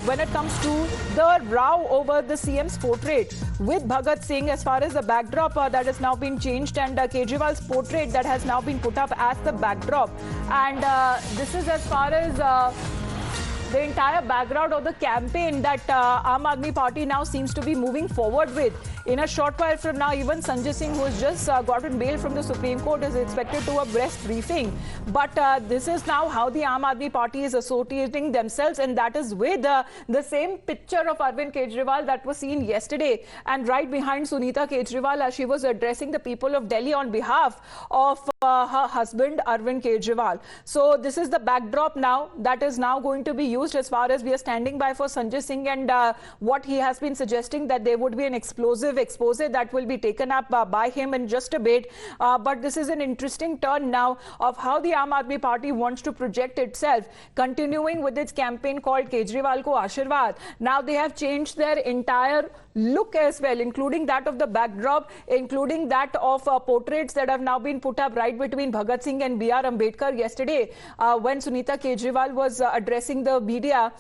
when it comes to the row over the CM's portrait with Bhagat Singh, as far as the backdrop that has now been changed, and Kejriwal's portrait that has now been put up as the backdrop. And this is as far as the entire background of the campaign that Aam Aadmi Party now seems to be moving forward with. In a short while from now, even Sanjay Singh, who has just gotten bail from the Supreme Court, is expected to a press briefing. But this is now how the Aam Aadmi Party is associating themselves, and that is with the same picture of Arvind Kejriwal that was seen yesterday. And right behind Sunita Kejriwal, as she was addressing the people of Delhi on behalf of her husband, Arvind Kejriwal. So this is the backdrop now that is now going to be used as far as we are standing by for Sanjay Singh, and what he has been suggesting, that there would be an explosive expose that will be taken up by him in just a bit. But this is an interesting turn now of how the Aam Aadmi Party wants to project itself, continuing with its campaign called Kejriwal Ko Ashirwad. Now they have changed their entire look as well, including that of the backdrop, including that of portraits that have now been put up right between Bhagat Singh and B.R. Ambedkar yesterday when Sunita Kejriwal was addressing the media.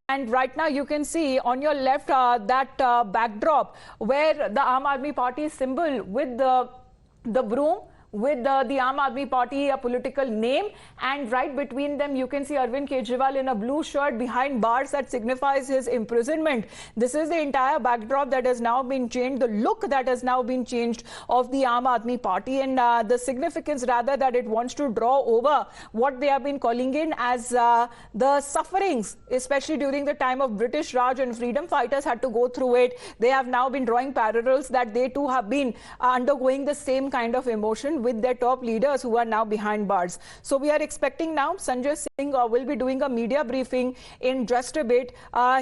And right now you can see on your left that backdrop where the Aam Aadmi Party symbol with the broom, with the Aam Aadmi Party, a political name, and right between them you can see Arvind Kejriwal in a blue shirt behind bars that signifies his imprisonment. This is the entire backdrop that has now been changed, the look that has now been changed of the Aam Aadmi Party, and the significance rather that it wants to draw over what they have been calling in as the sufferings, especially during the time of British Raj, and freedom fighters had to go through it. They have now been drawing parallels that they too have been undergoing the same kind of emotion with their top leaders who are now behind bars. So we are expecting now Sanjay Singh will be doing a media briefing in just a bit.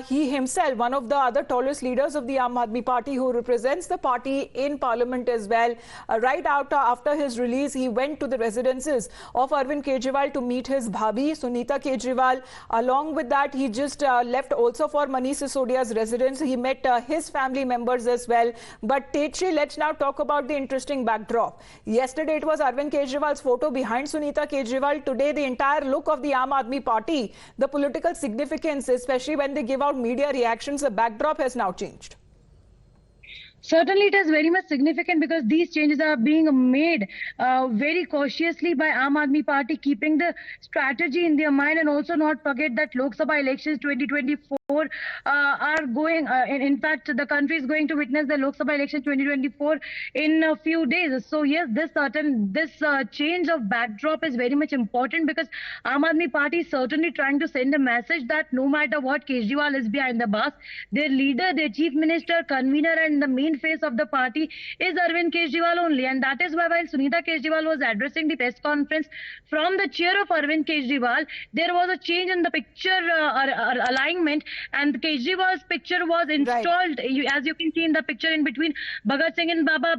He himself, one of the other tallest leaders of the Aam Aadmi Party, who represents the party in Parliament as well, right after his release, he went to the residences of Arvind Kejriwal to meet his bhabhi, Sunita Kejriwal. Along with that, he just left also for Manish Sisodia's residence. He met his family members as well. But Tetri, let's now talk about the interesting backdrop. Yesterday, it was Arvind Kejriwal's photo behind Sunita Kejriwal. Today, the entire look of the Aam Aadmi Party, the political significance, especially when they give out media reactions, the backdrop has now changed. Certainly, it is very much significant because these changes are being made very cautiously by Aam Aadmi Party, keeping the strategy in their mind, and also not forget that Lok Sabha elections 2024 are going, in fact, the country is going to witness the Lok Sabha election 2024 in a few days. So yes, this change of backdrop is very much important because Aam Aadmi Party is certainly trying to send a message that no matter what, Kejriwal is behind the bars. Their leader, their chief minister, convener, and the main face of the party is Arvind Kejriwal only. And that is why while Sunita Kejriwal was addressing the press conference from the chair of Arvind Kejriwal, there was a change in the picture alignment, and Kejriwal's picture was installed, right, as you can see in the picture, in between Bhagat Singh and Baba,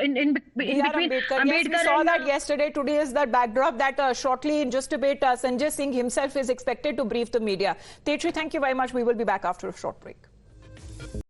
in between Ambedkar. Yes, we saw that yesterday. Today is that backdrop that shortly, in just a bit, Sanjay Singh himself is expected to brief the media. Tetri, thank you very much. We will be back after a short break.